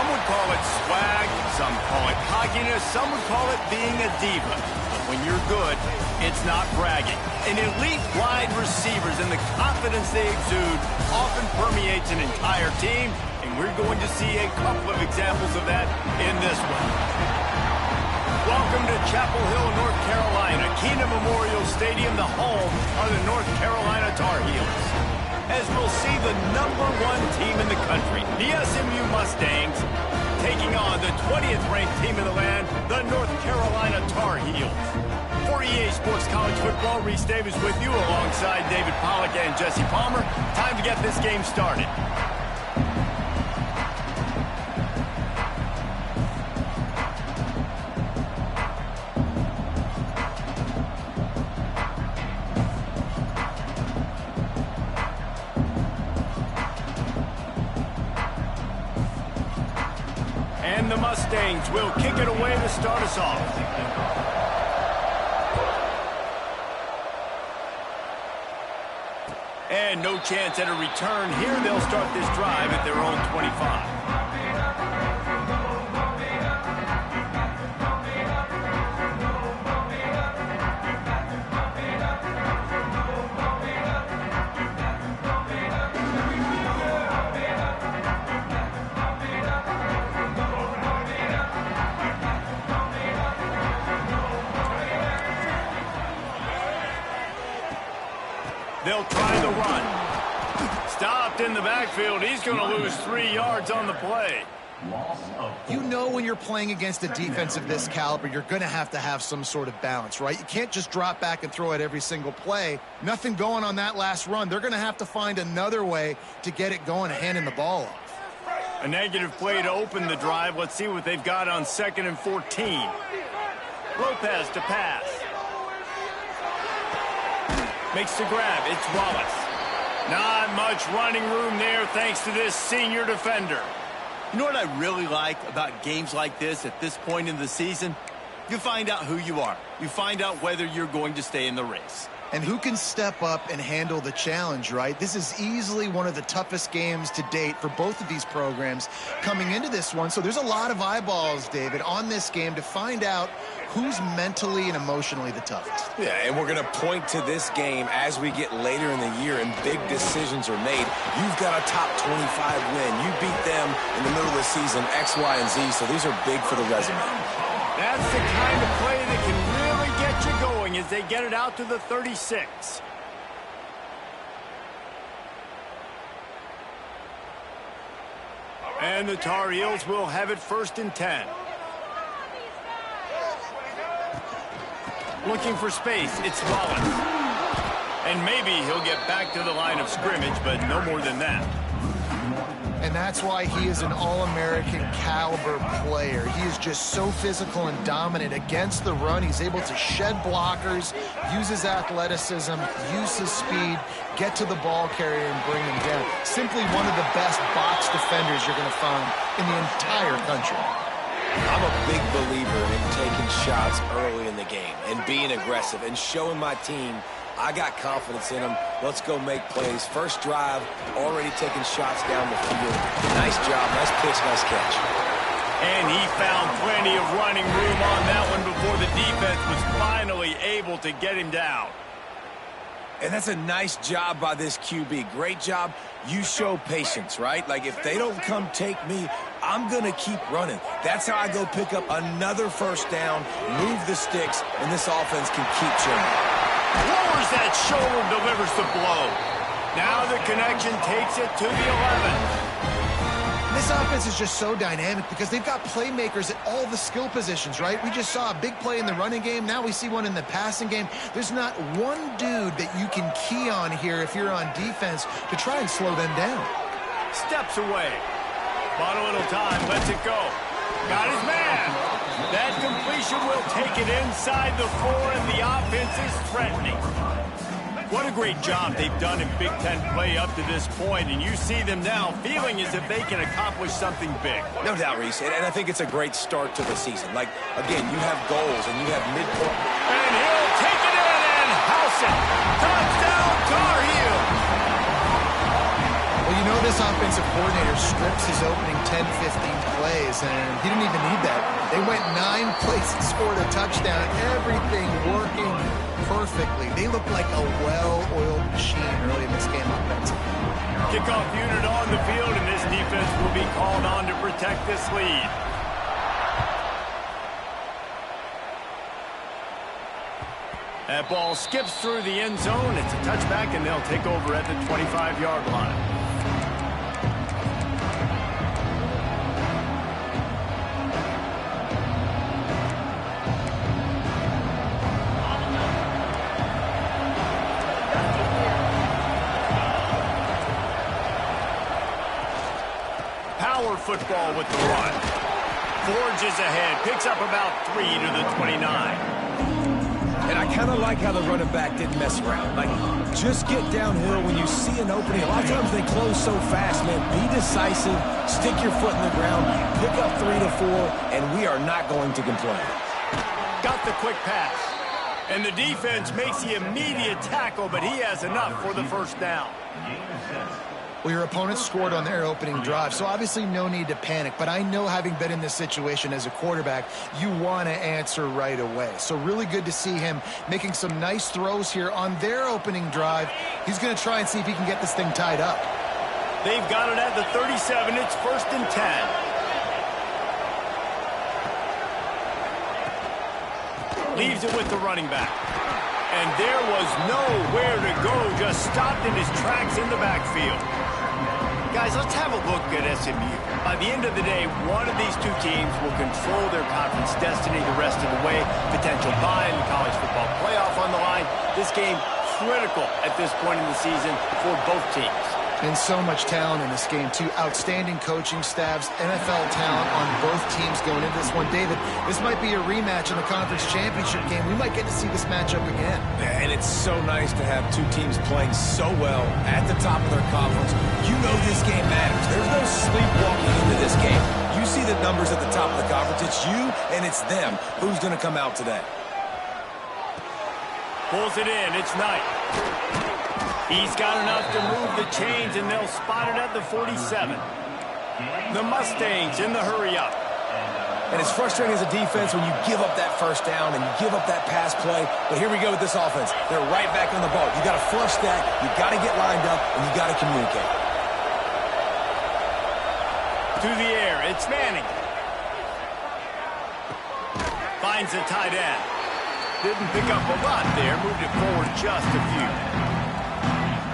Some would call it swag, some call it cockiness, some would call it being a diva. But when you're good, it's not bragging. An elite wide receivers and the confidence they exude often permeates an entire team, and we're going to see a couple of examples of that in this one. Welcome to Chapel Hill, North Carolina, Keenan Memorial Stadium, the home of the North Carolina Tar Heels. As we'll see the #1 team in the country, the SMU Mustangs, taking on the 20th ranked team in the land, the North Carolina Tar Heels. For EA Sports College Football, Reese Davis with you alongside David Pollack and Jesse Palmer. Time to get this game started. And the Mustangs will kick it away to start us off. And no chance at a return here. They'll start this drive at their own 25. They'll try the run. Stopped in the backfield. He's going to lose 3 yards on the play. You know when you're playing against a defense of this caliber, you're going to have some sort of balance, right? You can't just drop back and throw it every single play. Nothing going on that last run. They're going to have to find another way to get it going, handing the ball off. A negative play to open the drive. Let's see what they've got on 2nd and 14. Lopez to pass. Makes the grab. It's Wallace. Not much running room there thanks to this senior defender. You know what I really like about games like this at this point in the season? You find out who you are. You find out whether you're going to stay in the race. And who can step up and handle the challenge, right? This is easily one of the toughest games to date for both of these programs coming into this one. So there's a lot of eyeballs, David, on this game to find out who's mentally and emotionally the toughest. Yeah, and we're going to point to this game as we get later in the year and big decisions are made. You've got a top 25 win. You beat them in the middle of the season, X, Y, and Z, so these are big for the resume. That's the kind of play that can really get you going as they get it out to the 36. And the Tar Heels will have it 1st and 10. Looking for space, it's Wallace. And maybe he'll get back to the line of scrimmage, but no more than that. And that's why he is an All-American caliber player. He is just so physical and dominant against the run. He's able to shed blockers, use his athleticism, use his speed, get to the ball carrier and bring him down. Simply one of the best box defenders you're going to find in the entire country. I'm a big believer in taking shots early in the game and being aggressive and showing my team I got confidence in them. Let's go make plays. First drive, already taking shots down the field. Nice job, nice pitch, nice catch. And he found plenty of running room on that one before the defense was finally able to get him down. And that's a nice job by this QB. Great job. You show patience, right? Like, if they don't come take me, I'm going to keep running. That's how I go pick up another first down, move the sticks, and this offense can keep churning. Lowers that shoulder, delivers the blow. Now the connection takes it to the 11. This offense is just so dynamic because they've got playmakers at all the skill positions, right? We just saw a big play in the running game. Now we see one in the passing game. There's not one dude that you can key on here if you're on defense to try and slow them down. Steps away. Bought a little time, lets it go. Got his man. That completion will take it inside the 4, and the offense is threatening. What a great job they've done in Big Ten play up to this point, and you see them now feeling as if they can accomplish something big. No doubt, Reese, and I think it's a great start to the season. Like, again, you have goals and you have midpoint. And he'll take it in and house it. Touchdown, Tar Heels. Well, you know know this offensive coordinator strips his opening 10, 15 plays, and he didn't even need that. They went 9 plays and scored a touchdown. Everything working perfectly. They look like a well-oiled machine early in this game offensively. Kickoff unit on the field, and this defense will be called on to protect this lead. That ball skips through the end zone. It's a touchback, and they'll take over at the 25-yard line. Power football with the run. Forges ahead, picks up about 3 to the 29. And I kind of like how the running back didn't mess around. Like, just get downhill when you see an opening. A lot of times they close so fast, man. Be decisive, stick your foot in the ground, pick up 3 to 4, and we are not going to complain. Got the quick pass. And the defense makes the immediate tackle, but he has enough for the first down. Well, your opponent scored on their opening drive, so obviously no need to panic. But I know, having been in this situation as a quarterback, you want to answer right away. So really good to see him making some nice throws here on their opening drive. He's going to try and see if he can get this thing tied up. They've got it at the 37. It's 1st and 10. Leaves it with the running back. And there was nowhere to go, just stopped in his tracks in the backfield. Guys, let's have a look at SMU. By the end of the day, one of these two teams will control their conference destiny the rest of the way. Potential bye in the college football playoff on the line. This game critical at this point in the season for both teams. And so much talent in this game, too. Outstanding coaching staffs, NFL talent on both teams going into this one. David, this might be a rematch in the conference championship game. We might get to see this matchup again. Yeah, and it's so nice to have two teams playing so well at the top of their conference. You know this game matters. There's no sleepwalking into this game. You see the numbers at the top of the conference. It's you and it's them. Who's going to come out today? Pulls it in. It's Knight. He's got enough to move the chains, and they'll spot it at the 47. The Mustangs in the hurry-up. And it's frustrating as a defense when you give up that first down and you give up that pass play. But here we go with this offense. They're right back on the ball. You got to flush that. You got to get lined up, and you got to communicate. To the air, it's Manning. Finds the tight end. Didn't pick up a lot there. Moved it forward just a few.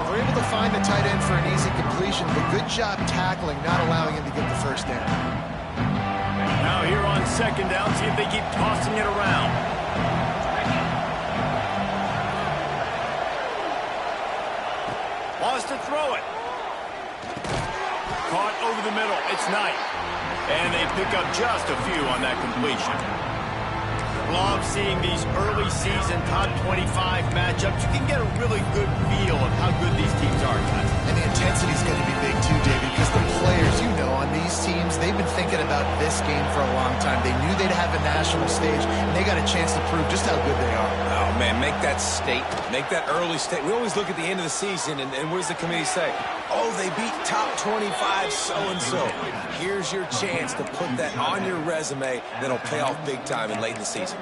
We're able to find the tight end for an easy completion, but good job tackling, not allowing him to get the first down. Now here on 2nd down, see if they keep tossing it around. Wants to throw it. Caught over the middle. It's Knight. And they pick up just a few on that completion. Love seeing these early season top 25 matchups. You can get a really good feel of how good these teams are, guys. And the intensity is going to be big too, David, because the players, you know, on these teams, they've been thinking about this game for a long time. They knew they'd have a national stage, and they got a chance to prove just how good they are. Oh, man, make that statement. Make that early statement. We always look at the end of the season, and what does the committee say? Oh, they beat top 25 so-and-so. Here's your chance to put that on your resume that'll pay off big time and late in the season.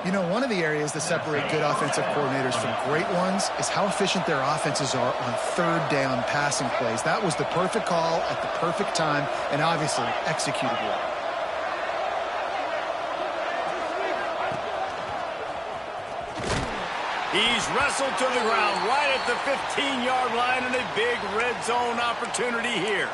You know, one of the areas that separate good offensive coordinators from great ones is how efficient their offenses are on 3rd down passing plays. That was the perfect call at the perfect time, and obviously executed well. He's wrestled to the ground right at the 15-yard line, and a big red zone opportunity here.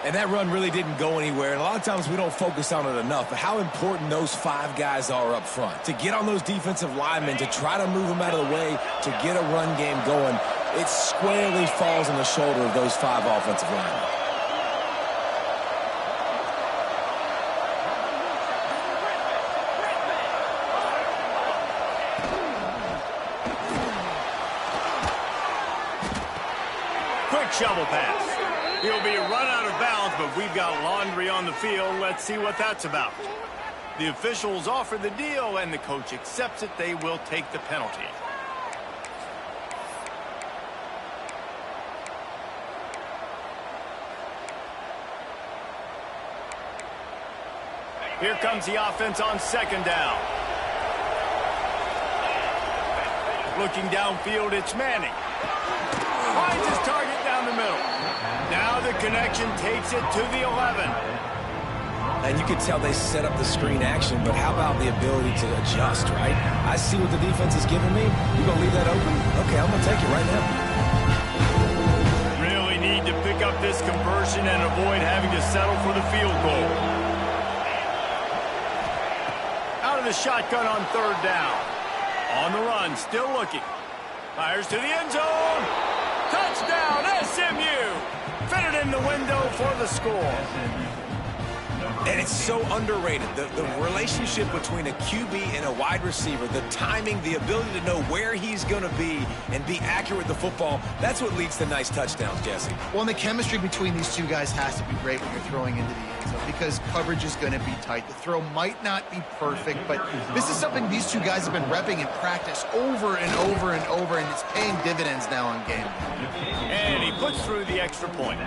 And that run really didn't go anywhere, and a lot of times we don't focus on it enough, but how important those 5 guys are up front. To get on those defensive linemen, to try to move them out of the way, to get a run game going, it squarely falls on the shoulder of those 5 offensive linemen. Quick shovel pass. He'll be run out of bounds, but we've got laundry on the field. Let's see what that's about. The officials offer the deal, and the coach accepts it. They will take the penalty. Here comes the offense on second down. Looking downfield, it's Manning. Finds his target down the middle. Now the connection takes it to the 11. And you can tell they set up the screen action, but how about the ability to adjust, right? I see what the defense is giving me. You going to leave that open? Okay, I'm going to take it right now. Really need to pick up this conversion and avoid having to settle for the field goal. Out of the shotgun on third down. On the run, still looking. Fires to the end zone. Touchdown, SMU. Fitted in the window for the score. And it's so underrated. The relationship between a QB and a wide receiver, the timing, the ability to know where he's going to be and be accurate with the football, that's what leads to nice touchdowns, Jesse. Well, and the chemistry between these two guys has to be great when you're throwing into the end zone because coverage is going to be tight. The throw might not be perfect, but this is something these two guys have been repping in practice over and over and over, and it's paying dividends now on game. And he puts through the extra point.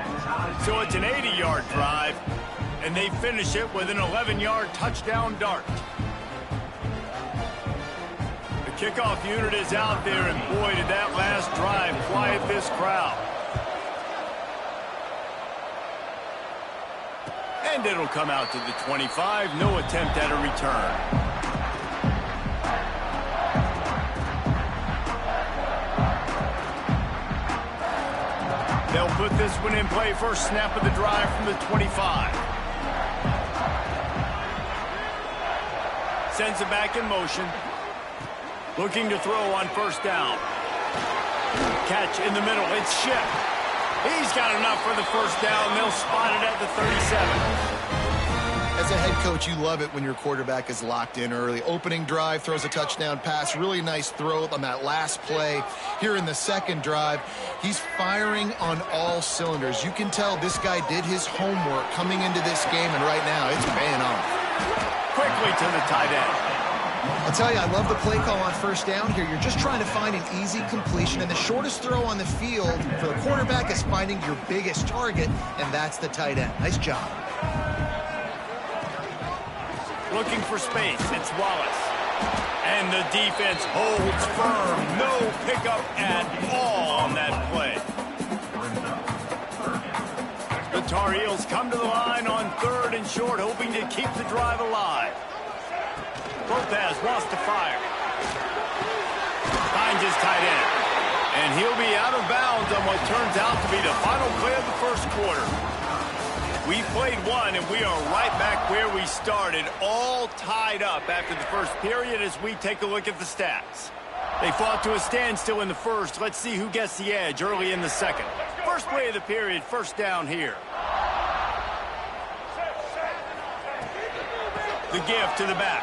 So it's an 80-yard drive. And they finish it with an 11-yard touchdown dart. The kickoff unit is out there, and boy, did that last drive quiet this crowd. And it'll come out to the 25. No attempt at a return. They'll put this one in play. First snap of the drive from the 25. Sends it back in motion. Looking to throw on first down. Catch in the middle. It's Shipp. He's got enough for the first down. They'll spot it at the 37. As a head coach, you love it when your quarterback is locked in early. Opening drive, throws a touchdown pass. Really nice throw on that last play. Here in the second drive, he's firing on all cylinders. You can tell this guy did his homework coming into this game, and right now it's paying off. Quickly to the tight end. I'll tell you, I love the play call on first down here. You're just trying to find an easy completion, and the shortest throw on the field for the quarterback is finding your biggest target, and that's the tight end. Nice job. Looking for space. It's Wallace. And the defense holds firm. No pickup at all on that play. The Tar Heels come to the line on third and short, hoping to keep the drive alive. Lopez wants to fire. Finds his tight end. And he'll be out of bounds on what turns out to be the final play of the first quarter. We played one, and we are right back where we started, all tied up after the first period as we take a look at the stats. They fought to a standstill in the first. Let's see who gets the edge early in the second. First play of the period, first down here. The give to the back.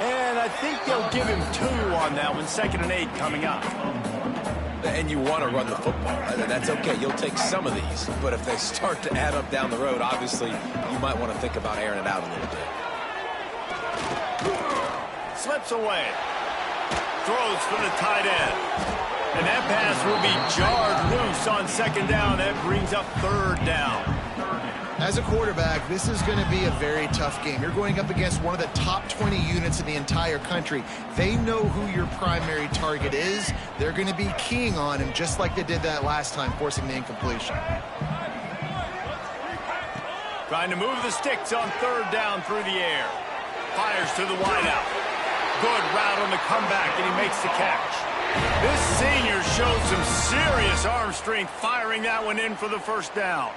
And I think they'll give him 2 on that one. 2nd and 8 coming up. And you want to run the football. That's okay. You'll take some of these. But if they start to add up down the road, obviously, you might want to think about airing it out a little bit. Slips away. Throws for the tight end. And that pass will be jarred loose on second down. That brings up third down. As a quarterback, this is going to be a very tough game. You're going up against one of the top 20 units in the entire country. They know who your primary target is. They're going to be keying on him just like they did that last time, forcing the incompletion. Trying to move the sticks on third down through the air. Fires to the wideout. Good route on the comeback, and he makes the catch. This senior showed some serious arm strength firing that one in for the first down.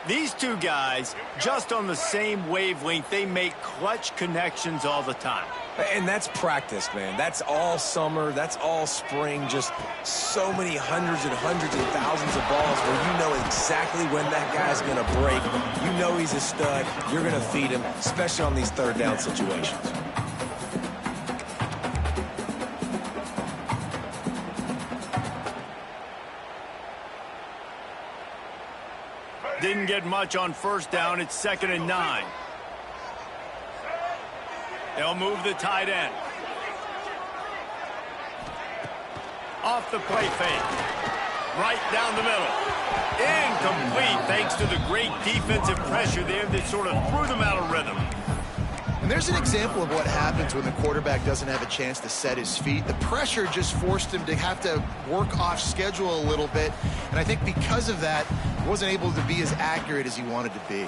These two guys, just on the same wavelength, they make clutch connections all the time. And that's practice, man. That's all summer. That's all spring. Just so many hundreds and thousands of balls where you know exactly when that guy's going to break. You know he's a stud. You're going to feed him, especially on these third down situations. Didn't get much on first down. It's 2nd and 9. They'll move the tight end. Off the play fake. Right down the middle. Incomplete thanks to the great defensive pressure there that sort of threw them out of rhythm. And there's an example of what happens when the quarterback doesn't have a chance to set his feet. The pressure just forced him to have to work off schedule a little bit. And I think because of that, he wasn't able to be as accurate as he wanted to be.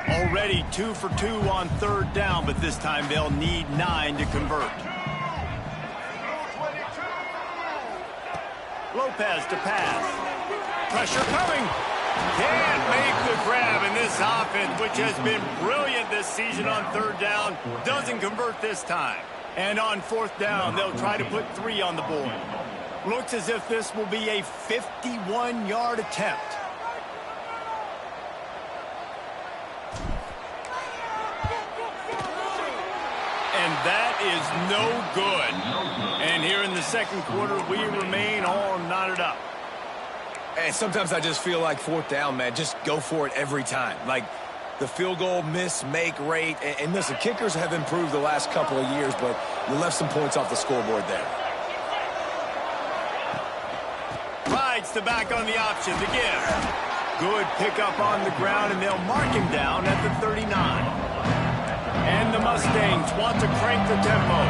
Already 2 for 2 on third down, but this time they'll need 9 to convert. Lopez to pass. Pressure coming. Can't make the grab, in this offense, which has been brilliant this season on third down, doesn't convert this time. And on fourth down, they'll try to put 3 on the board. Looks as if this will be a 51-yard attempt. And that is no good. And here in the second quarter, we remain all knotted up. And sometimes I just feel like fourth down, man, just go for it every time. Like the field goal miss-make rate. And listen, kickers have improved the last couple of years, but you left some points off the scoreboard there. Rides the back on the option to give. Good pickup on the ground, and they'll mark him down at the 39. And the Mustangs want to crank the tempo.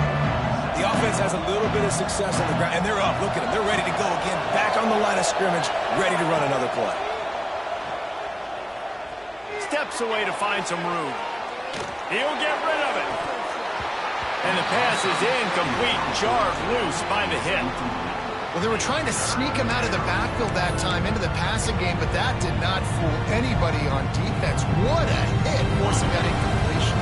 The offense has a little bit of success on the ground, and they're up. Look at them. They're ready to go again. Back on the line of scrimmage, ready to run another play. Steps away to find some room. He'll get rid of it. And the pass is incomplete. Jarred loose by the hit. Well, they were trying to sneak him out of the backfield that time into the passing game, but that did not fool anybody on defense. What a hit, forcing that incompletion.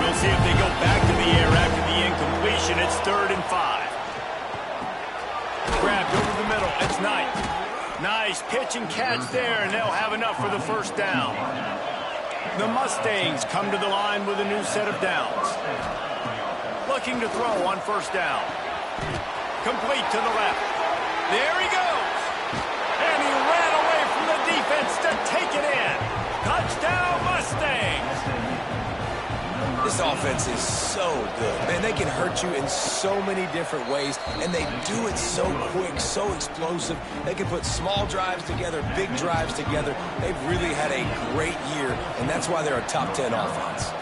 We'll see if they go back to the air after the incompletion. It's 3rd and 5. Grabbed over the middle. It's Knight. Nice pitch and catch there, and they'll have enough for the first down. The Mustangs come to the line with a new set of downs. Looking to throw on first down. Complete to the left. There he goes. And he ran away from the defense to take it in. Touchdown, Mustangs. This offense is so good. Man, they can hurt you in so many different ways, and they do it so quick, so explosive. They can put small drives together, big drives together. They've really had a great year, and that's why they're a top 10 offense.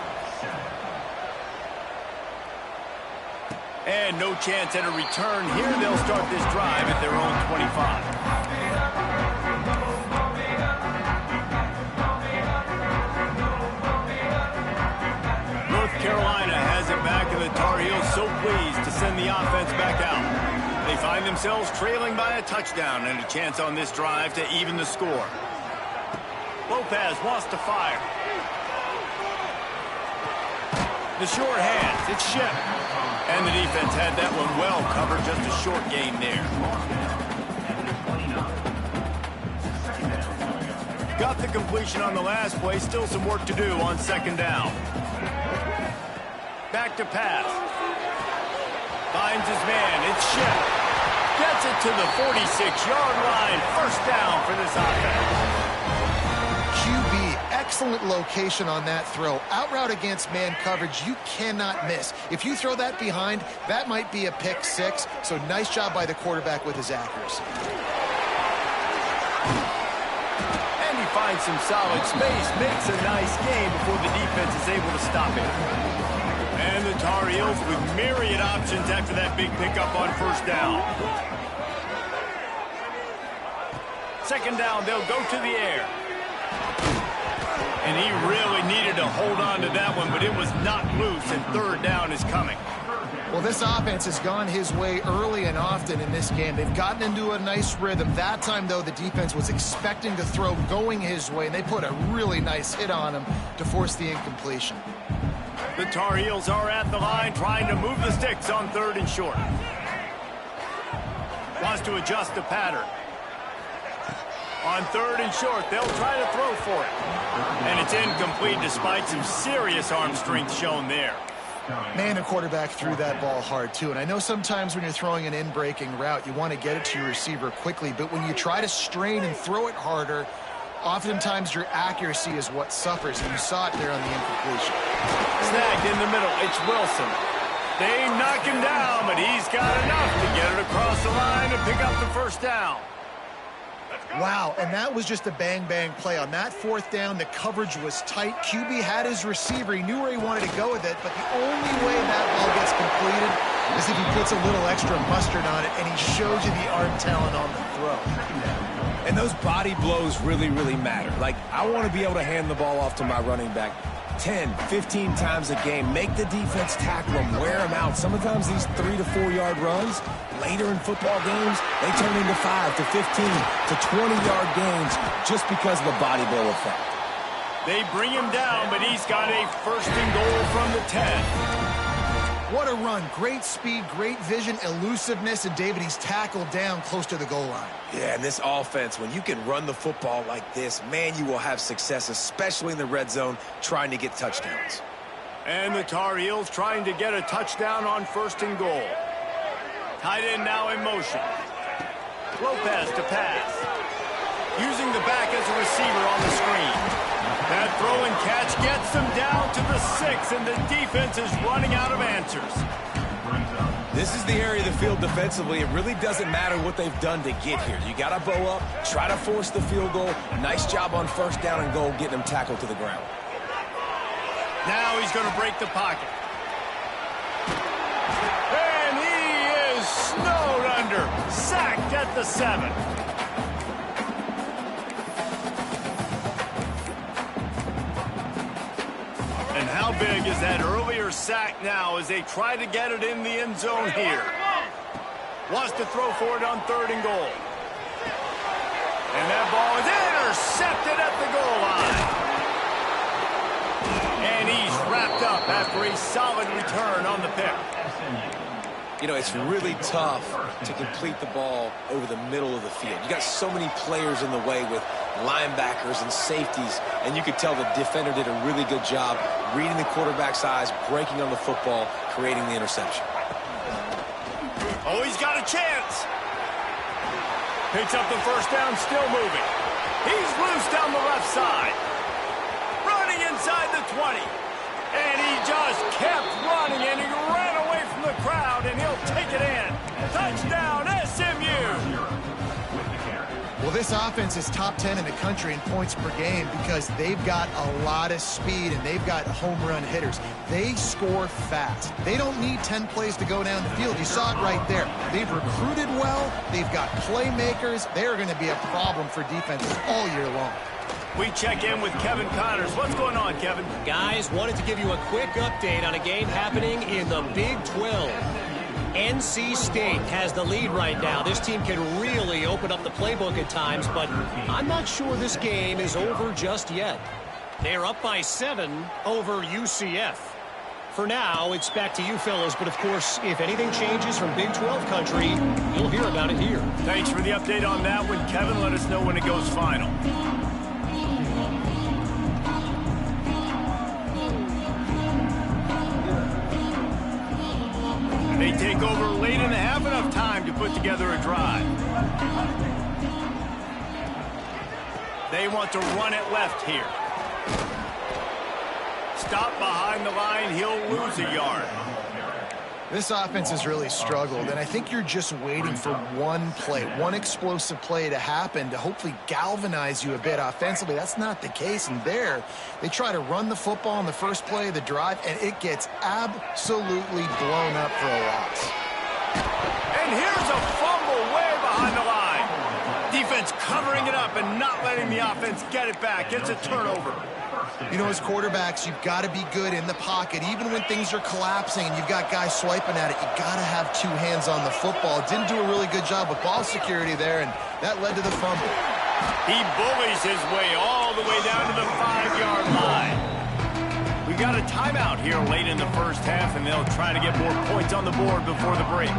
And no chance at a return here. They'll start this drive at their own 25. Carolina has it back, and the Tar Heels so pleased to send the offense back out. They find themselves trailing by a touchdown and a chance on this drive to even the score. Lopez wants to fire. The short hands, it's Ship. And the defense had that one well covered, just a short gain there. Got the completion on the last play, still some work to do on second down. Back to pass. Finds his man. It's Ship. Gets it to the 46-yard line. First down for this offense. QB, excellent location on that throw. Out route against man coverage, you cannot miss. If you throw that behind, that might be a pick 6. So nice job by the quarterback with his accuracy. And he finds some solid space. Makes a nice game before the defense is able to stop it. And the Tar Heels with myriad options after that big pickup on first down. Second down, they'll go to the air. And he really needed to hold on to that one, but it was not loose, and third down is coming. Well, this offense has gone his way early and often in this game. They've gotten into a nice rhythm. That time, though, the defense was expecting to throw going his way, and they put a really nice hit on him to force the incompletion. The Tar Heels are at the line trying to move the sticks on 3rd and short. Wants to adjust the pattern. On 3rd and short, they'll try to throw for it. And it's incomplete despite some serious arm strength shown there. Man, the quarterback threw that ball hard, too. And I know sometimes when you're throwing an in-breaking route, you want to get it to your receiver quickly. But when you try to strain and throw it harder, oftentimes your accuracy is what suffers, and you saw it there on the incompletion. Snagged in the middle. It's Wilson. They knock him down, but he's got enough to get it across the line and pick up the first down. Wow, and that was just a bang-bang play. On that fourth down, the coverage was tight. QB had his receiver. He knew where he wanted to go with it, but the only way that ball gets completed is if he puts a little extra mustard on it, and he shows you the arm talent on the throw. And those body blows really, really matter. Like, I want to be able to hand the ball off to my running back 10, 15 times a game. Make the defense tackle them, wear them out. Sometimes these 3 to 4 yard runs, later in football games, they turn into 5 to 15 to 20-yard gains just because of the body blow effect. They bring him down, but he's got a first and goal from the 10. What a run. Great speed, great vision, elusiveness, and David, he's tackled down close to the goal line. Yeah, and this offense, when you can run the football like this, man, you will have success, especially in the red zone, trying to get touchdowns. And the Tar Heels trying to get a touchdown on first and goal. Tight end now in motion. Lopez to pass. Using the back as a receiver on the screen. That throw and catch gets them down to the 6, and the defense is running out of answers. This is the area of the field defensively. It really doesn't matter what they've done to get here. You got to bow up, try to force the field goal. Nice job on first down and goal, getting them tackled to the ground. Now he's going to break the pocket. And he is snowed under. Sacked at the 7. And how big is that earlier sack now as they try to get it in the end zone here? Wants to throw for it on third and goal. And that ball is intercepted at the goal line. And he's wrapped up after a solid return on the pick. You know, it's really tough to complete the ball over the middle of the field. You got so many players in the way with linebackers and safeties, and you could tell the defender did a really good job reading the quarterback's eyes, breaking on the football, creating the interception. Oh, he's got a chance. Picks up the first down, still moving. He's loose down the left side. Running inside the 20. And he just kept running, and he ran away from the crowd, and he'll take it in. Touchdown, SMU! Well, this offense is top 10 in the country in points per game because they've got a lot of speed, and they've got home run hitters. They score fast. They don't need 10 plays to go down the field. You saw it right there. They've recruited well. They've got playmakers. They're going to be a problem for defenses all year long. We check in with Kevin Connors. What's going on, Kevin? Guys, wanted to give you a quick update on a game happening in the Big 12. NC State has the lead right now. This team can really open up the playbook at times, but I'm not sure this game is over just yet. They're up by 7 over UCF. For now, it's back to you fellows, but of course, if anything changes from Big 12 country, you'll hear about it here. Thanks for the update on that one, Kevin. Let us know when it goes final. They take over late and have enough time to put together a drive. They want to run it left here. Stop behind the line, he'll lose a yard. This offense has really struggled, and I think you're just waiting for one play, one explosive play to happen to hopefully galvanize you a bit offensively. That's not the case, and there, they try to run the football on the first play of the drive, and it gets absolutely blown up for a loss. And here's a fumble way behind the line. Defense covering it up and not letting the offense get it back. It's a turnover. You know, as quarterbacks, you've got to be good in the pocket. Even when things are collapsing and you've got guys swiping at it, you've got to have 2 hands on the football. Didn't do a really good job with ball security there, and that led to the fumble. He bullies his way all the way down to the 5-yard line. We got a timeout here late in the first half, and they'll try to get more points on the board before the break.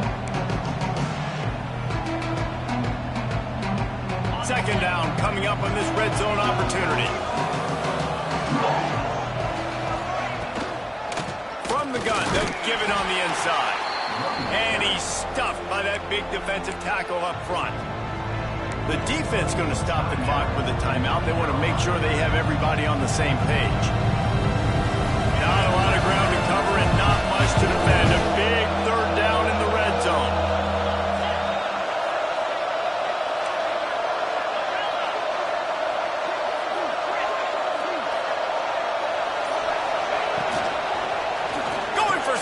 Second down coming up on this red zone opportunity. From the gun, they'll give it on the inside. And he's stuffed by that big defensive tackle up front. The defense going to stop the clock with a timeout. They want to make sure they have everybody on the same page. Not a lot of ground to cover and not much to defend. A big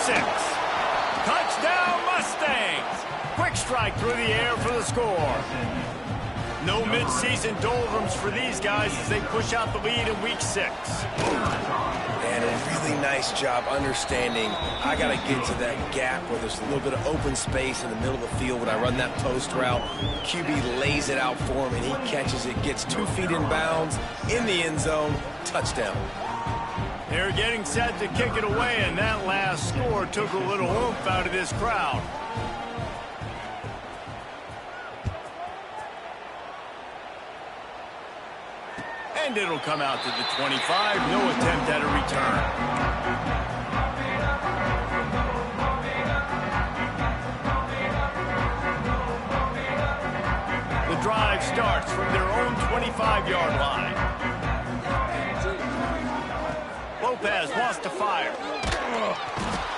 6. Touchdown, Mustangs! Quick strike through the air for the score. No mid-season doldrums for these guys as they push out the lead in Week 6. And a really nice job understanding I got to get to that gap where there's a little bit of open space in the middle of the field when I run that post route. QB lays it out for him, and he catches it, gets 2 feet in bounds, in the end zone, touchdown. They're getting set to kick it away, and that last score took a little oomph out of this crowd. And it'll come out to the 25. No attempt at a return. The drive starts from their own 25-yard line. Lopez wants to fire.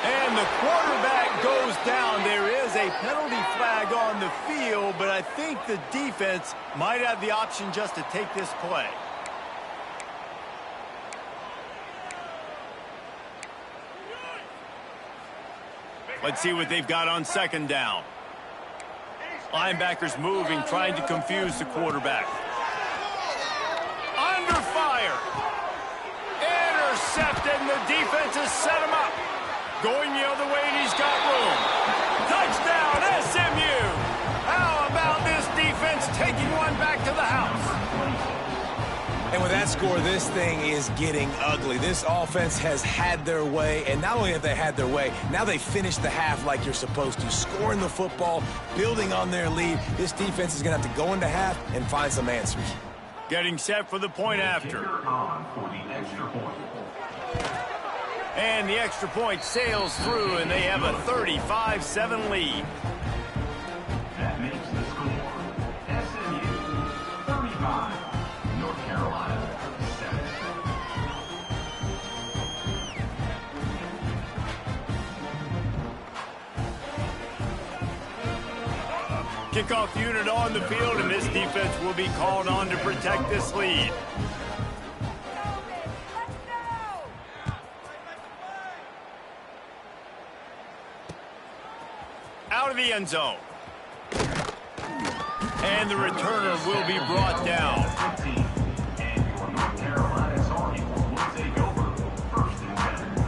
And the quarterback goes down. There is a penalty flag on the field, but I think the defense might have the option just to take this play. Let's see what they've got on second down. Linebackers moving, trying to confuse the quarterback. Under fire. Intercepted, and the defense has set him up. Going the other way, and he's got room. Touchdown, SMU! How about this defense taking one back to the house? And with that score, this thing is getting ugly. This offense has had their way, and not only have they had their way, now they finish the half like you're supposed to, scoring the football, building on their lead. This defense is going to have to go into half and find some answers. Getting set for the point after. And the extra point sails through, and they have a 35-7 lead. That makes the score SMU 35. North Carolina 7. Kickoff unit on the field, and this defense will be called on to protect this lead. Out of the end zone. And the returner will be brought down.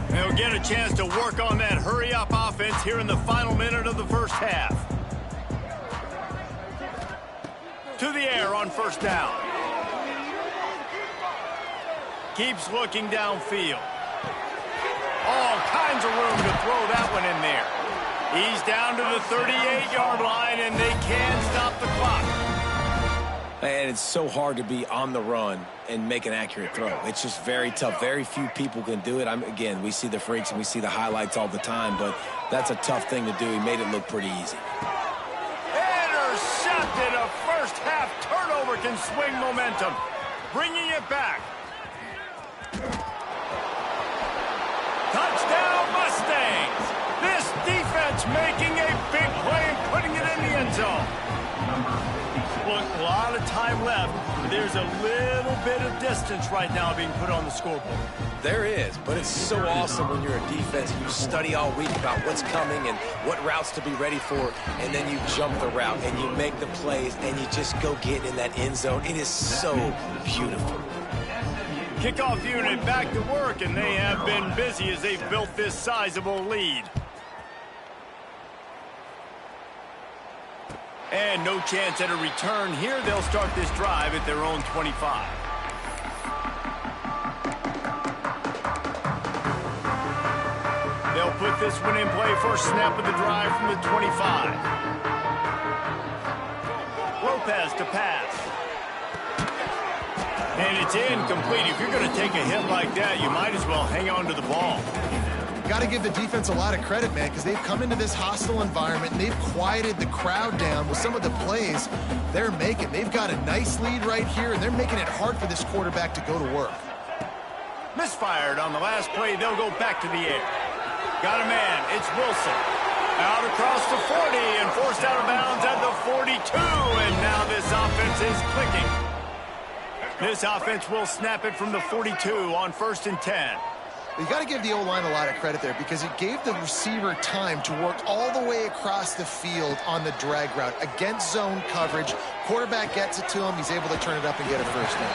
They'll get a chance to work on that hurry-up offense here in the final minute of the first half. To the air on first down. Keeps looking downfield. All kinds of room to throw that one in there. He's down to the 38-yard line, and they can't stop the clock. And it's so hard to be on the run and make an accurate throw. It's just very tough. Very few people can do it. Again, we see the freaks and we see the highlights all the time, but that's a tough thing to do. He made it look pretty easy. Intercepted. A first-half turnover can swing momentum. Bringing it back. Touchdown, Mustangs. This defense making a big play and putting it in the end zone. Look, a lot of time left. There's a little bit of distance right now being put on the scoreboard. There is, but it's so awesome when you're a defense and you study all week about what's coming and what routes to be ready for, and then you jump the route and you make the plays and you just go get in that end zone. It is so beautiful. Kickoff unit back to work, and they have been busy as they've built this sizable lead. And no chance at a return here. They'll start this drive at their own 25. They'll put this one in play. First snap of the drive from the 25. Lopez to pass. And it's incomplete. If you're going to take a hit like that, you might as well hang on to the ball. Got to give the defense a lot of credit, man, because they've come into this hostile environment and they've quieted the crowd down with some of the plays they're making. They've got a nice lead right here, and they're making it hard for this quarterback to go to work. Misfired on the last play. They'll go back to the air. Got a man. It's Wilson. Out across the 40 and forced out of bounds at the 42. And now this offense is clicking. This offense will snap it from the 42 on 1st and 10. You got to give the O-line a lot of credit there because it gave the receiver time to work all the way across the field on the drag route against zone coverage. Quarterback gets it to him. He's able to turn it up and get a first down.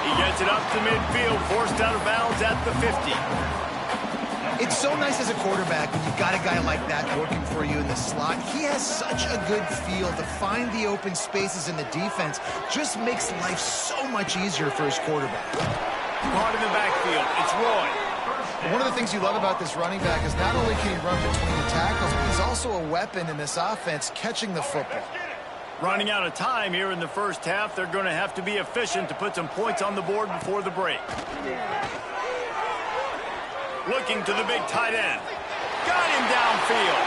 He gets it up to midfield, forced out of bounds at the 50. It's so nice as a quarterback when you've got a guy like that working for you in the slot. He has such a good feel to find the open spaces in the defense. Just makes life so much easier for his quarterback. Caught in the backfield. It's Roy. One of the things you love about this running back is not only can he run between the tackles, but he's also a weapon in this offense catching the football. Running out of time here in the first half. They're going to have to be efficient to put some points on the board before the break. Looking to the big tight end. Got him downfield.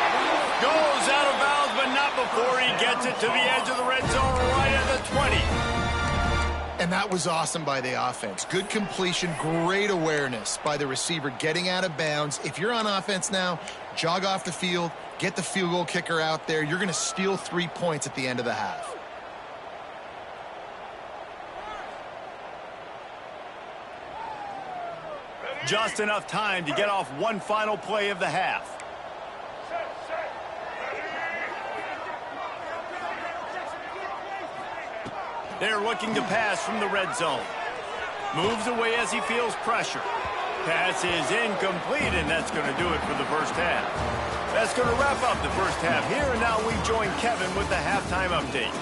Goes out of bounds, but not before he gets it to the edge of the red zone right at the 20. And that was awesome by the offense. Good completion, great awareness by the receiver getting out of bounds. If you're on offense now, jog off the field, get the field goal kicker out there. You're going to steal 3 points at the end of the half. Just enough time to get off one final play of the half. They're looking to pass from the red zone. Moves away as he feels pressure. Pass is incomplete, and that's going to do it for the first half. That's going to wrap up the first half here, and now we join Kevin with the halftime update.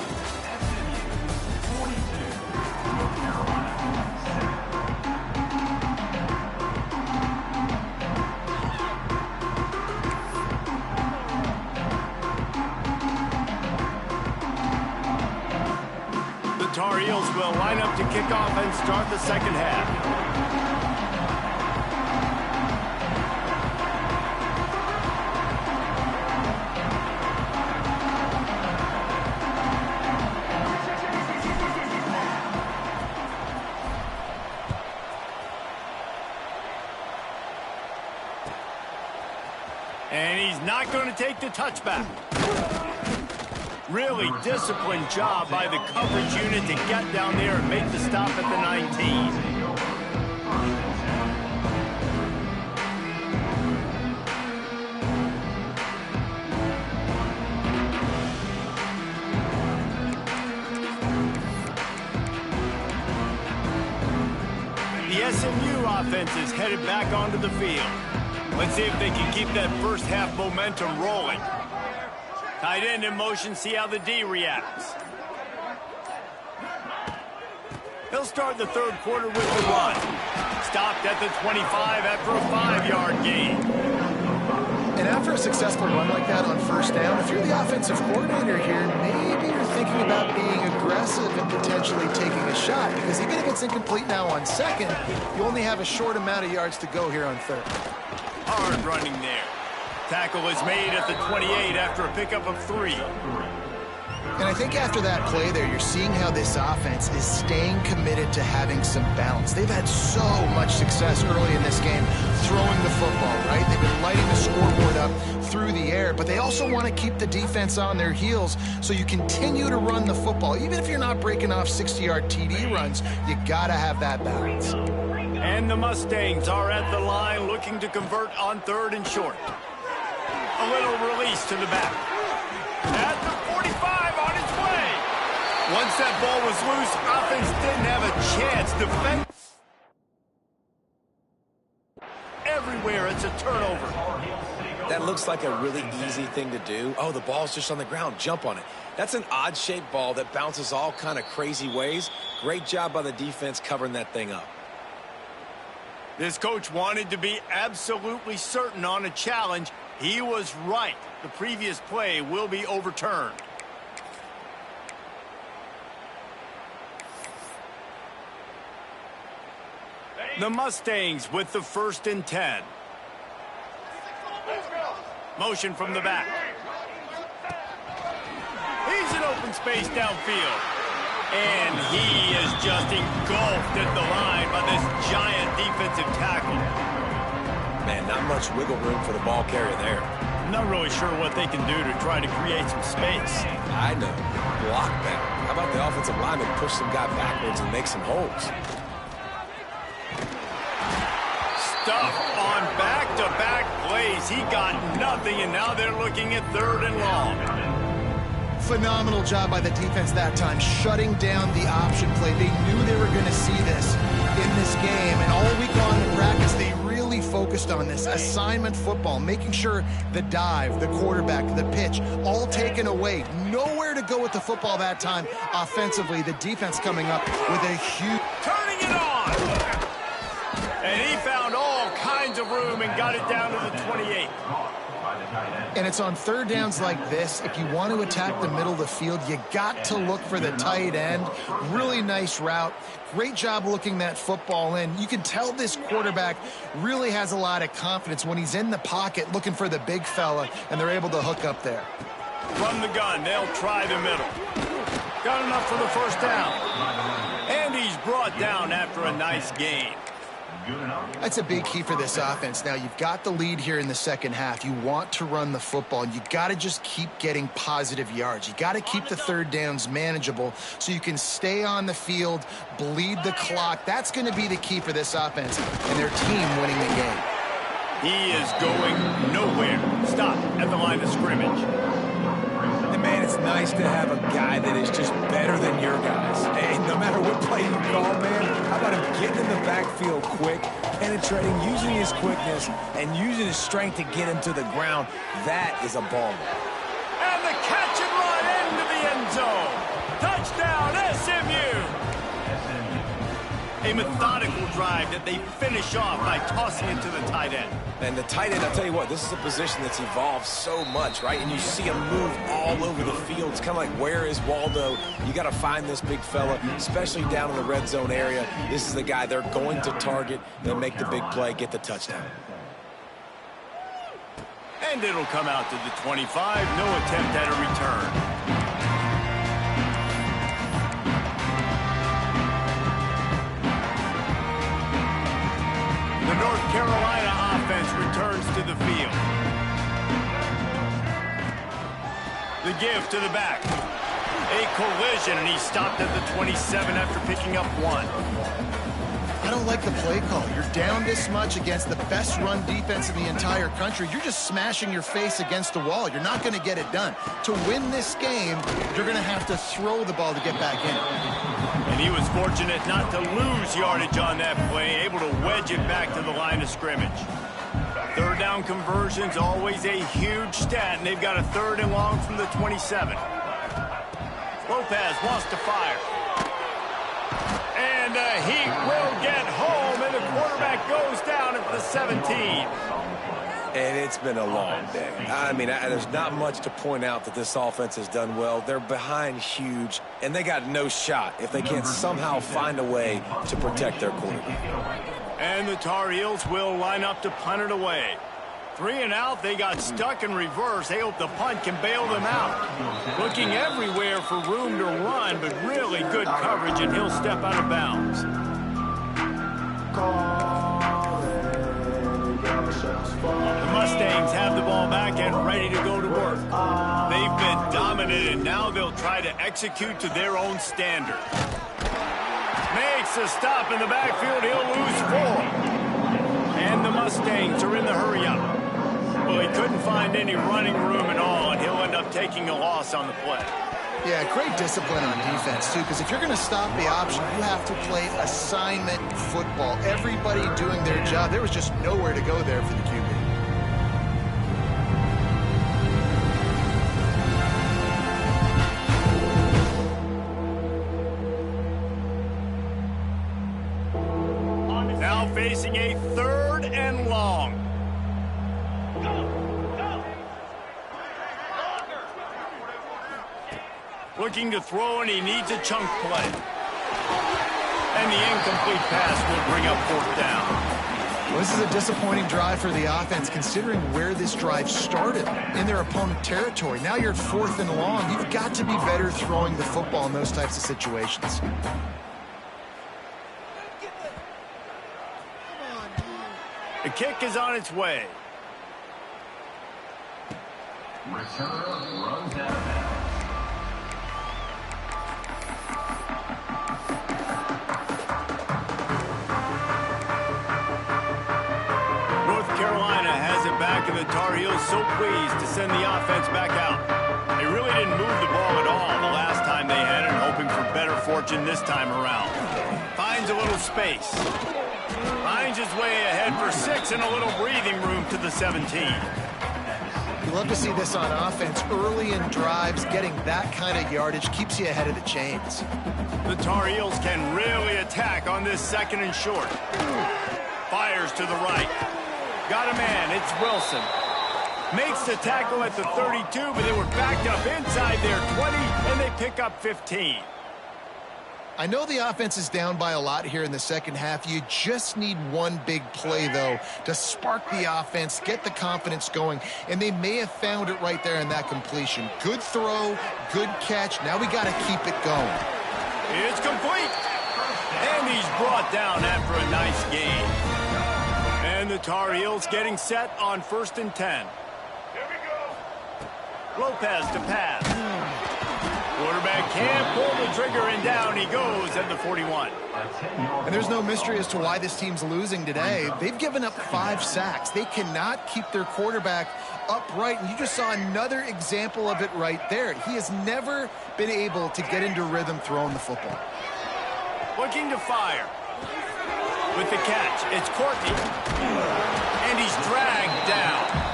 Tar Heels will line up to kick off and start the second half. And he's not going to take the touchback. Really disciplined job by the coverage unit to get down there and make the stop at the 19. The SMU offense is headed back onto the field. Let's see if they can keep that first half momentum rolling. Tight end in motion, see how the D reacts. He'll start the third quarter with the run. Stopped at the 25 after a 5-yard gain. And after a successful run like that on first down, if you're the offensive coordinator here, maybe you're thinking about being aggressive and potentially taking a shot, because even if it's incomplete now on second, you only have a short amount of yards to go here on third. Hard running there. Tackle is made at the 28 after a pickup of 3. And I think after that play there, you're seeing how this offense is staying committed to having some balance. They've had so much success early in this game throwing the football, right? They've been lighting the scoreboard up through the air, but they also want to keep the defense on their heels, so you continue to run the football. Even if you're not breaking off 60-yard TD runs, you got to have that balance. And the Mustangs are at the line looking to convert on third and short. A little release to the back. At the 45 on its way. Once that ball was loose, offense didn't have a chance. Defense everywhere. It's a turnover. That looks like a really easy thing to do. Oh, the ball's just on the ground. Jump on it. That's an odd-shaped ball that bounces all kind of crazy ways. Great job by the defense covering that thing up. This coach wanted to be absolutely certain on a challenge. He was right. The previous play will be overturned. The Mustangs with the 1st and 10. Motion from the back. He's in open space downfield. And he is just engulfed at the line by this giant defensive tackle. Man, not much wiggle room for the ball carrier there. I'm not really sure what they can do to try to create some space. I know. Block better. How about the offensive lineman push some guy backwards and make some holes? Stuffed plays. He got nothing, and now they're looking at 3rd and long. Phenomenal job by the defense that time, shutting down the option play. They knew they were going to see this in this game, and all week long in practice, they really focused on this assignment football, making sure the dive, the quarterback, the pitch, all taken away. Nowhere to go with the football that time offensively. The defense coming up with a huge... Turning it on! And he found all kinds of room and got it down to the 28. And it's on 3rd downs like this, if you want to attack the middle of the field, you got to look for the tight end. Really nice route. Great job looking that football in. You can tell this quarterback really has a lot of confidence when he's in the pocket looking for the big fella, and they're able to hook up there. From the gun, they'll try the middle. Got enough for the 1st down. And he's brought down after a nice gain. That's a big key for this offense. Now, you've got the lead here in the second half. You want to run the football, and you got to just keep getting positive yards. You got to keep the 3rd downs manageable so you can stay on the field, bleed the clock. That's going to be the key for this offense and their team winning the game. He is going nowhere. Stop at the line of scrimmage. And man, it's nice to have a guy that is just better than your guys. And no matter what play you call, man, how about him getting in the backfield quick, penetrating, using his quickness, and using his strength to get him to the ground. That is a baller. And the catch and run into the end zone. Touchdown, SMU. A methodical drive that they finish off by tossing it to the tight end. And the tight end, I'll tell you what, this is a position that's evolved so much, right? And you see him move all over the field. It's kind of like, where is Waldo? You got to find this big fella, especially down in the red zone area. This is the guy they're going to target. They'll make the big play, get the touchdown. And it'll come out to the 25. No attempt at a return. The North Carolina offense returns to the field. The give to the back. A collision, and he stopped at the 27 after picking up 1. I don't like the play call. You're down this much against the best run defense in the entire country. You're just smashing your face against the wall. You're not going to get it done. To win this game, you're going to have to throw the ball to get back in it. And he was fortunate not to lose yardage on that play, able to wedge it back to the line of scrimmage. 3rd down conversion's always a huge stat, and they've got a 3rd and long from the 27. Lopez wants to fire. And he will get home, and the quarterback goes down at the 17. And it's been a long day. I mean, there's not much to point out that this offense has done well. They're behind huge, and they got no shot if they can't somehow find a way to protect their quarterback. And the Tar Heels will line up to punt it away. 3 and out, they got stuck in reverse. They hope the punt can bail them out. Looking everywhere for room to run, but really good coverage, and he'll step out of bounds. The Mustangs have the ball back and ready to go to work. They've been dominated. Now they'll try to execute to their own standard. Makes a stop in the backfield. He'll lose 4. And the Mustangs are in the hurry-up. Well, he couldn't find any running room at all, and he'll end up taking a loss on the play. Yeah, great discipline on defense, too, because if you're going to stop the option, you have to play assignment football. Everybody doing their job. There was just nowhere to go there for the QB. Now facing a 3rd and long. Looking to throw, and he needs a chunk play. And the incomplete pass will bring up 4th down. Well, this is a disappointing drive for the offense, considering where this drive started, in their opponent territory. Now you're at 4th and long. You've got to be better throwing the football in those types of situations. The kick is on its way. Returner runs out of bounds. North Carolina has it back and the Tar Heels so pleased to send the offense back out. They really didn't move the ball at all the last time they had it, hoping for better fortune this time around. Finds a little space. Finds his way ahead for 6 and a little breathing room to the 17. You love to see this on offense. Early in drives, getting that kind of yardage keeps you ahead of the chains. The Tar Heels can really attack on this 2nd and short. Fires to the right. Got a man, it's Wilson. Makes the tackle at the 32, but they were backed up inside their 20, and they pick up 15. I know the offense is down by a lot here in the second half. You just need one big play, though, to spark the offense, get the confidence going, and they may have found it right there in that completion. Good throw, good catch. Now we got to keep it going. It's complete. And he's brought down after a nice gain. And the Tar Heels getting set on 1st and 10. Lopez to pass. Quarterback can't pull the trigger, and down he goes at the 41. And there's no mystery as to why this team's losing today. They've given up 5 sacks. They cannot keep their quarterback upright, and you just saw another example of it right there. He has never been able to get into rhythm throwing the football. Looking to fire. With the catch, it's Courtney. And he's dragged down.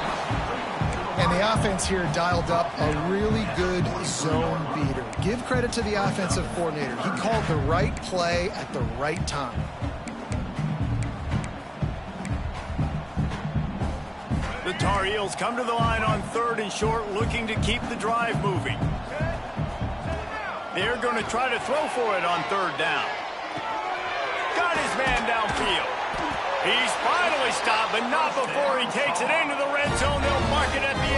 And the offense here dialed up a really good zone beater. Give credit to the offensive coordinator. He called the right play at the right time. The Tar Heels come to the line on 3rd and short, looking to keep the drive moving. They're going to try to throw for it on 3rd down. Got his man downfield. He's finally stopped, but not before he takes it into the red zone. They'll mark it at the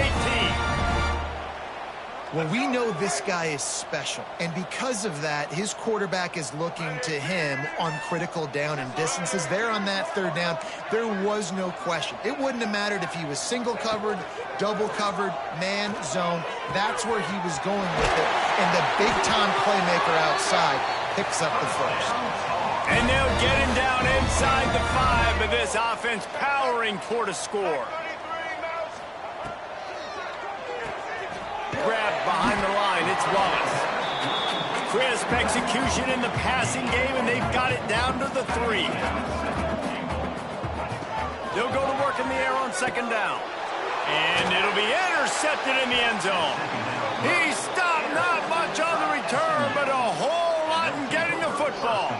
18. Well, we know this guy is special, and because of that, his quarterback is looking to him on critical down and distances. There on that 3rd down, there was no question. It wouldn't have mattered if he was single covered, double covered, man, zone. That's where he was going with it, and the big-time playmaker outside picks up the first. And they'll get him down inside the 5, but this offense powering toward a score. Grabbed behind the line, it's Wallace. Crisp execution in the passing game, and they've got it down to the 3. They'll go to work in the air on 2nd down. And it'll be intercepted in the end zone. He stopped, not much on the return, but a whole lot in getting the football.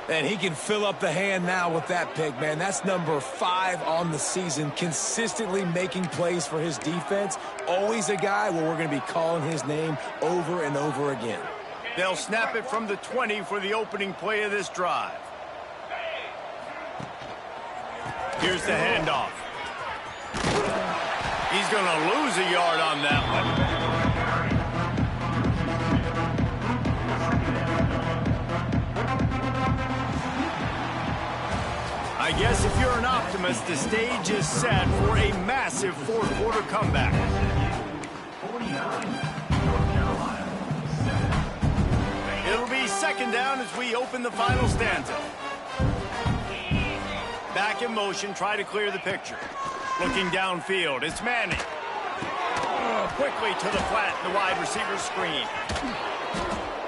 And he can fill up the hand now with that pick, man. That's number 5 on the season, consistently making plays for his defense. Always a guy where we're going to be calling his name over and over again. They'll snap it from the 20 for the opening play of this drive. Here's the handoff. He's going to lose a yard on that one. I guess if you're an optimist, the stage is set for a massive 4th quarter comeback. It'll be 2nd down as we open the final stanza. Back in motion, try to clear the picture. Looking downfield, it's Manning. Quickly to the flat, the wide receiver screen.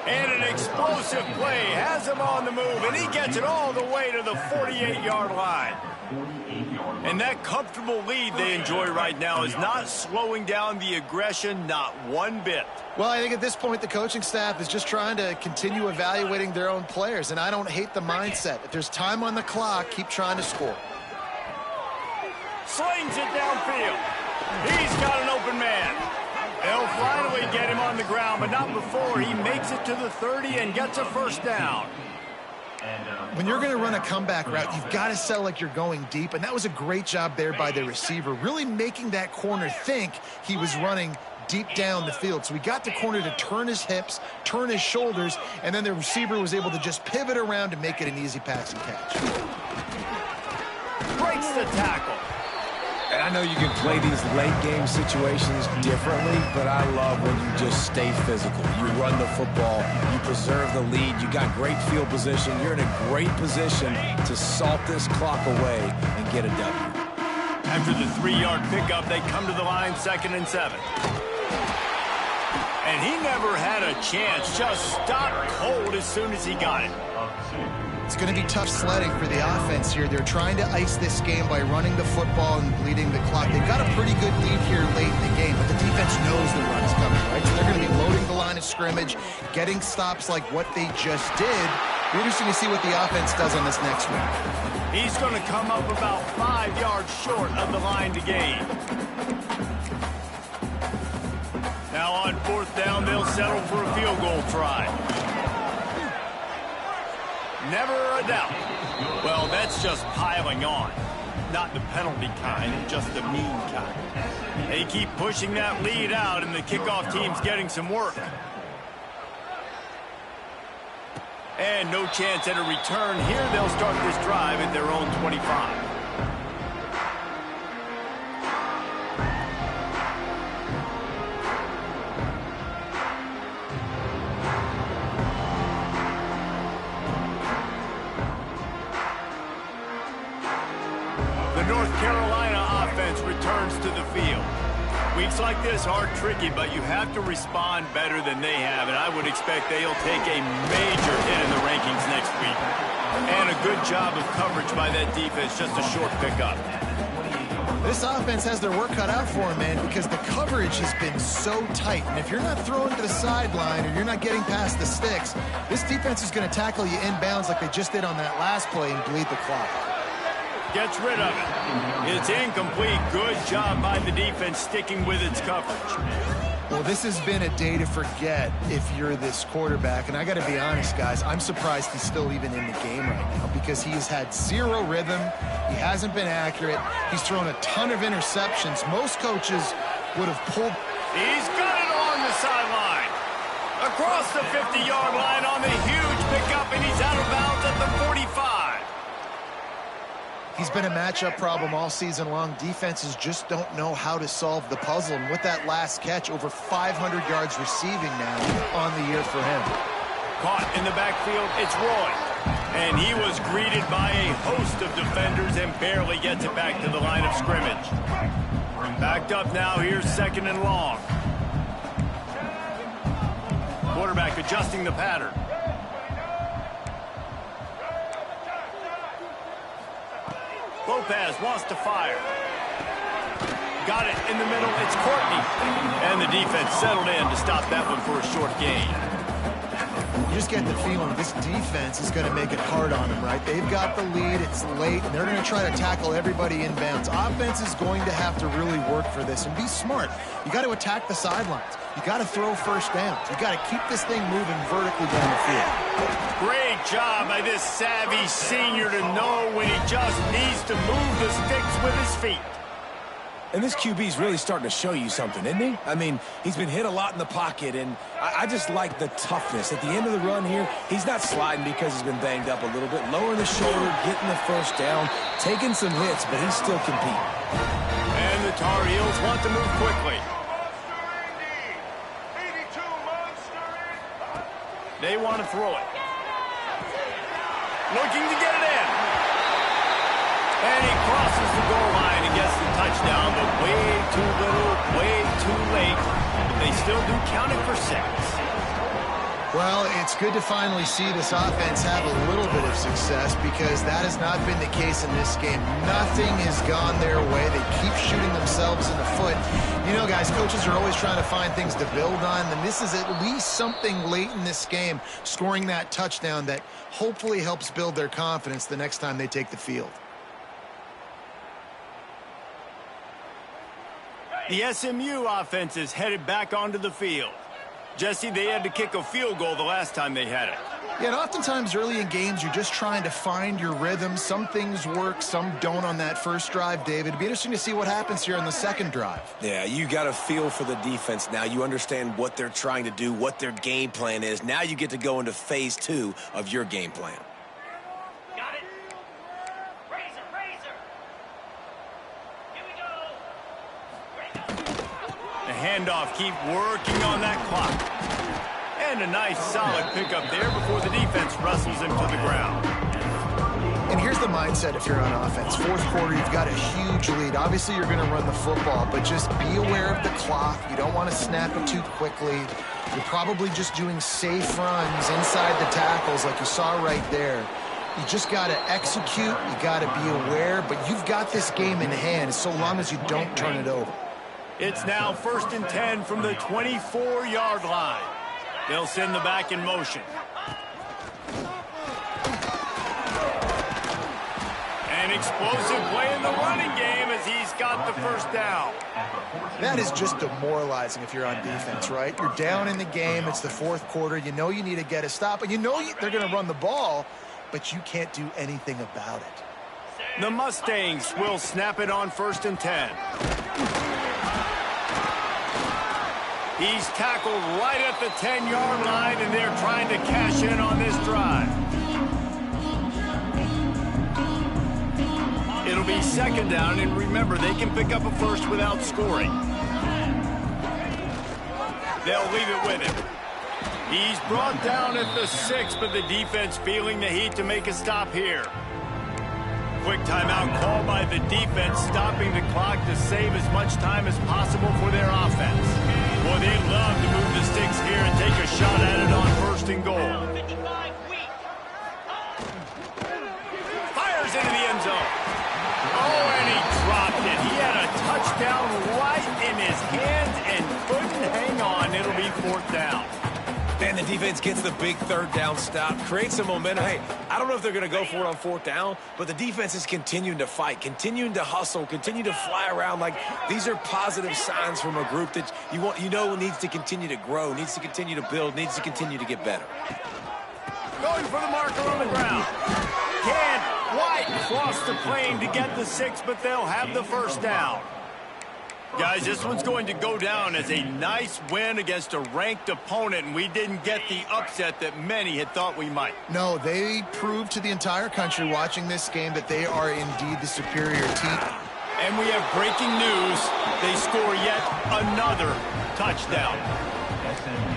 And an explosive play has him on the move, and he gets it all the way to the 48-yard line. And that comfortable lead they enjoy right now is not slowing down the aggression, not one bit. Well, I think at this point the coaching staff is just trying to continue evaluating their own players, and I don't hate the mindset. If there's time on the clock, keep trying to score. Slings it downfield. He's got an open man. They'll finally get him on the ground, but not before he makes it to the 30 and gets a 1st down. When you're going to run a comeback route, you've got to sell like you're going deep, and that was a great job there by the receiver, really making that corner think he was running deep down the field. So we got the corner to turn his hips, turn his shoulders, and then the receiver was able to just pivot around to make it an easy pass and catch. Breaks the tackle. And I know you can play these late-game situations differently, but I love when you just stay physical. You run the football, you preserve the lead, you got great field position, you're in a great position to salt this clock away and get a W. After the 3-yard pickup, they come to the line 2nd and 7. And he never had a chance. Just stopped cold as soon as he got it. It's going to be tough sledding for the offense here. They're trying to ice this game by running the football and bleeding the clock. They've got a pretty good lead here late in the game, but the defense knows the run is coming, right? So they're going to be loading the line of scrimmage, getting stops like what they just did. It'll be interesting to see what the offense does on this next one. He's going to come up about 5 yards short of the line to gain. Now on 4th down, they'll settle for a field goal try. Never a doubt. Well, that's just piling on. Not the penalty kind, just the mean kind. They keep pushing that lead out, and the kickoff team's getting some work. And no chance at a return here. They'll start this drive at their own 25. North Carolina offense returns to the field. Weeks like this are tricky, but you have to respond better than they have, and I would expect they'll take a major hit in the rankings next week. And a good job of coverage by that defense, just a short pickup. This offense has their work cut out for them, man, because the coverage has been so tight. And if you're not throwing to the sideline or you're not getting past the sticks, this defense is going to tackle you inbounds like they just did on that last play and bleed the clock. Gets rid of it. It's incomplete. Good job by the defense sticking with its coverage. Well, this has been a day to forget if you're this quarterback. And I got to be honest, guys, I'm surprised he's still even in the game right now because he has had zero rhythm. He hasn't been accurate. He's thrown a ton of interceptions. Most coaches would have pulled. He's got it along the sideline. Across the 50-yard line on the huge pickup, and he's out of bounds at the 45. He's been a matchup problem all season long. Defenses just don't know how to solve the puzzle. And with that last catch, over 500 yards receiving now on the year for him. Caught in the backfield, it's Roy. And he was greeted by a host of defenders and barely gets it back to the line of scrimmage. Backed up now, here's 2nd and long. Quarterback adjusting the pattern. Lopez wants to fire. Got it in the middle. It's Courtney. And the defense settled in to stop that one for a short gain. You just get the feeling this defense is going to make it hard on them, right? They've got the lead. It's late, and they're going to try to tackle everybody inbounds. Offense is going to have to really work for this and be smart. You got to attack the sidelines. You got to throw first downs. You got to keep this thing moving vertically down the field. Great job by this savvy senior to know when he just needs to move the sticks with his feet. And this QB's really starting to show you something, isn't he? I mean, he's been hit a lot in the pocket, and I just like the toughness. At the end of the run here, he's not sliding because he's been banged up a little bit. Lowering the shoulder, getting the first down, taking some hits, but he's still competing. And the Tar Heels want to move quickly. They want to throw it. Looking to get it in. And he crosses the goal line and gets the touchdown, but way too little, way too late. But they still do count it for 6. Well, it's good to finally see this offense have a little bit of success because that has not been the case in this game. Nothing has gone their way. They keep shooting themselves in the foot. You know, guys, coaches are always trying to find things to build on, and this is at least something late in this game, scoring that touchdown that hopefully helps build their confidence the next time they take the field. The SMU offense is headed back onto the field. Jesse, they had to kick a field goal the last time they had it. Yeah, and oftentimes early in games, you're just trying to find your rhythm. Some things work, some don't on that first drive, David. It'd be interesting to see what happens here on the second drive. Yeah, you got a feel for the defense now. You understand what they're trying to do, what their game plan is. Now you get to go into phase 2 of your game plan. Got it. Razor, razor. Here we go. The handoff, keep working on that clock. And a nice solid pickup there before the defense wrestles him to the ground. And here's the mindset if you're on offense. Fourth quarter, you've got a huge lead. Obviously, you're going to run the football, but just be aware of the clock. You don't want to snap it too quickly. You're probably just doing safe runs inside the tackles like you saw right there. You just got to execute. You got to be aware, but you've got this game in hand so long as you don't turn it over. It's now 1st and 10 from the 24-yard line. They'll send the back in motion. An explosive play in the running game as he's got the first down. That is just demoralizing if you're on defense, right? You're down in the game. It's the fourth quarter. You know you need to get a stop, and you know they're going to run the ball, but you can't do anything about it. The Mustangs will snap it on 1st and 10. He's tackled right at the 10-yard line, and they're trying to cash in on this drive. It'll be 2nd down, and remember, they can pick up a first without scoring. They'll leave it with him. He's brought down at the 6, but the defense feeling the heat to make a stop here. Quick timeout call by the defense, stopping the clock to save as much time as possible for their offense. Boy, they'd love to move the sticks here and take a shot at it on 1st and goal. Fires into the end zone. Oh, and he dropped it. He had a touchdown right in his hands and couldn't hang on. It'll be 4th down. And the defense gets the big 3rd down stop, creates some momentum. Hey, I don't know if they're going to go for it on 4th down, but the defense is continuing to fight, continuing to hustle, continue to fly around. Like, these are positive signs from a group that you know needs to continue to grow, needs to continue to build, needs to continue to get better. Going for the marker on the ground. Can't quite cross the plane to get the 6, but they'll have the 1st down. Guys, this one's going to go down as a nice win against a ranked opponent, and we didn't get the upset that many had thought we might. No, they proved to the entire country watching this game that they are indeed the superior team. And we have breaking news. They score yet another touchdown.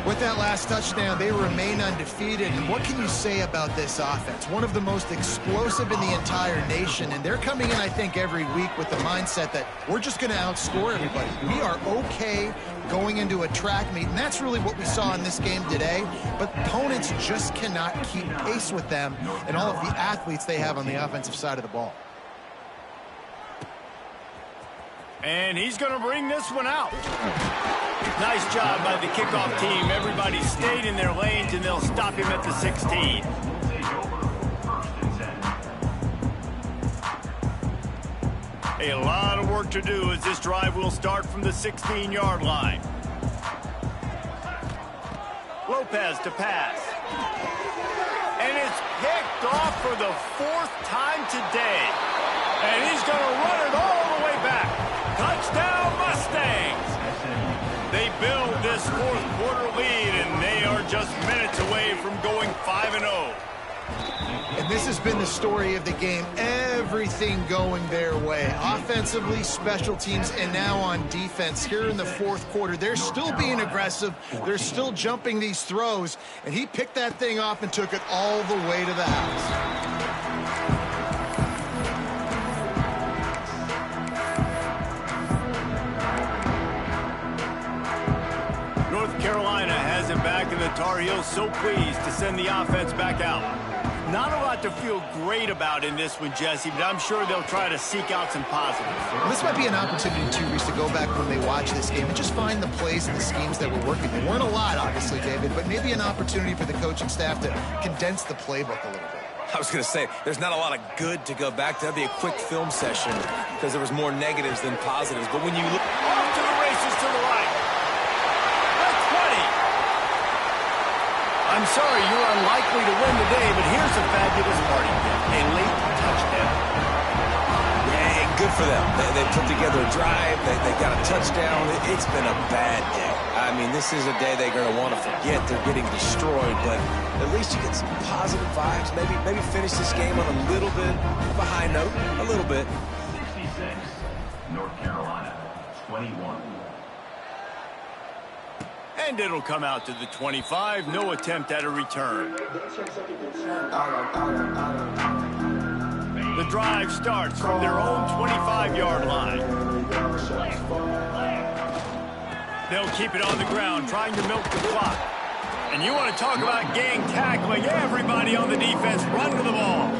With that last touchdown, they remain undefeated. And what can you say about this offense? One of the most explosive in the entire nation. And they're coming in, I think, every week with the mindset that we're just going to outscore everybody. We are okay going into a track meet. And that's really what we saw in this game today. But opponents just cannot keep pace with them and all of the athletes they have on the offensive side of the ball. And he's going to bring this one out. Nice job by the kickoff team. Everybody stayed in their lanes, and they'll stop him at the 16. A lot of work to do as this drive will start from the 16-yard line. Lopez to pass. And it's picked off for the 4th time today. And he's going to run it all the way back. Touchdown, Mustangs! They build this 4th quarter lead, and they are just minutes away from going 5-0. And this has been the story of the game. Everything going their way. Offensively, special teams, and now on defense. Here in the 4th quarter, they're still being aggressive. They're still jumping these throws. And he picked that thing off and took it all the way to the house. North Carolina has him back, and the Tar Heels so pleased to send the offense back out. Not a lot to feel great about in this one, Jesse, but I'm sure they'll try to seek out some positives. Well, this might be an opportunity, too, Reese, to go back when they watch this game and just find the plays and the schemes that were working. There weren't a lot, obviously, David, but maybe an opportunity for the coaching staff to condense the playbook a little bit. I was going to say, there's not a lot of good to go back to. That'd be a quick film session because there was more negatives than positives. But when you look... Off to the races to the right. I'm sorry, you're unlikely to win today, but here's a fabulous party gift. A late touchdown. Yeah, and good for them. They put together a drive. They got a touchdown. It's been a bad day. I mean, this is a day they're going to want to forget. They're getting destroyed, but at least you get some positive vibes. Maybe finish this game on a little bit of a high note. A little bit. 66, North Carolina, 21. And it'll come out to the 25. No attempt at a return. The drive starts from their own 25-yard line. They'll keep it on the ground, trying to milk the clock. And you want to talk about gang tackling. Everybody on the defense run to the ball.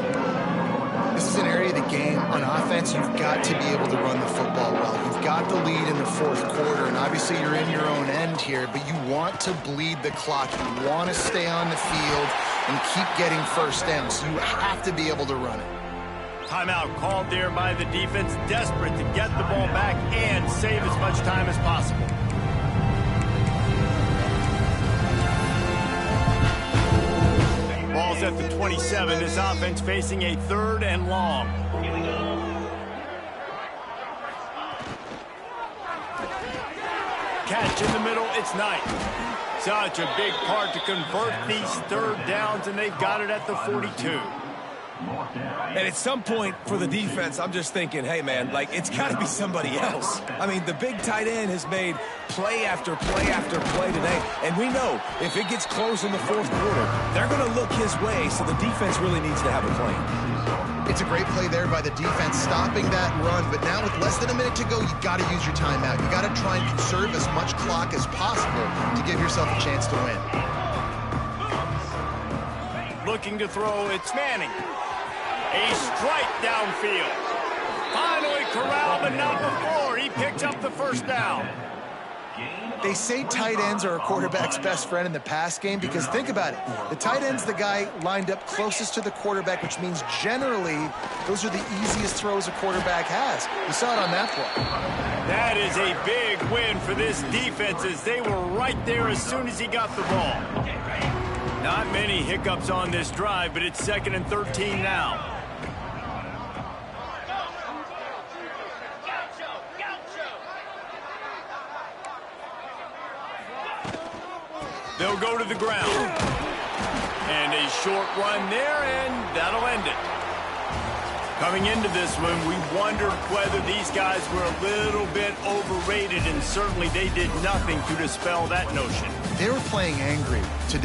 This is an area of the game on offense you've got to be able to run the football well. You've got the lead in the fourth quarter, and obviously you're in your own end here, but you want to bleed the clock. You want to stay on the field and keep getting first downs. So you have to be able to run it. Timeout called there by the defense, desperate to get the ball back and save as much time as possible. Ball's at the 27. This offense facing a 3rd and long. Catch in the middle, it's Knight. Such a big part to convert these 3rd downs, and they've got it at the 42. And at some point for the defense, I'm just thinking, hey, man, like, it's got to be somebody else. I mean, the big tight end has made play after play after play today. And we know if it gets close in the fourth quarter, they're going to look his way, so the defense really needs to have a plan. It's a great play there by the defense, stopping that run. But now with less than a minute to go, you've got to use your timeout. You've got to try and conserve as much clock as possible to give yourself a chance to win. Looking to throw, it's Manning. A strike downfield. Finally corralled, but not before. He picked up the first down. They say tight ends are a quarterback's best friend in the pass game because think about it. The tight end's the guy lined up closest to the quarterback, which means generally those are the easiest throws a quarterback has. You saw it on that play. That is a big win for this defense as they were right there as soon as he got the ball. Not many hiccups on this drive, but it's 2nd and 13 now. They'll go to the ground. And a short run there, and that'll end it. Coming into this one, we wondered whether these guys were a little bit overrated, and certainly they did nothing to dispel that notion. They were playing angry today.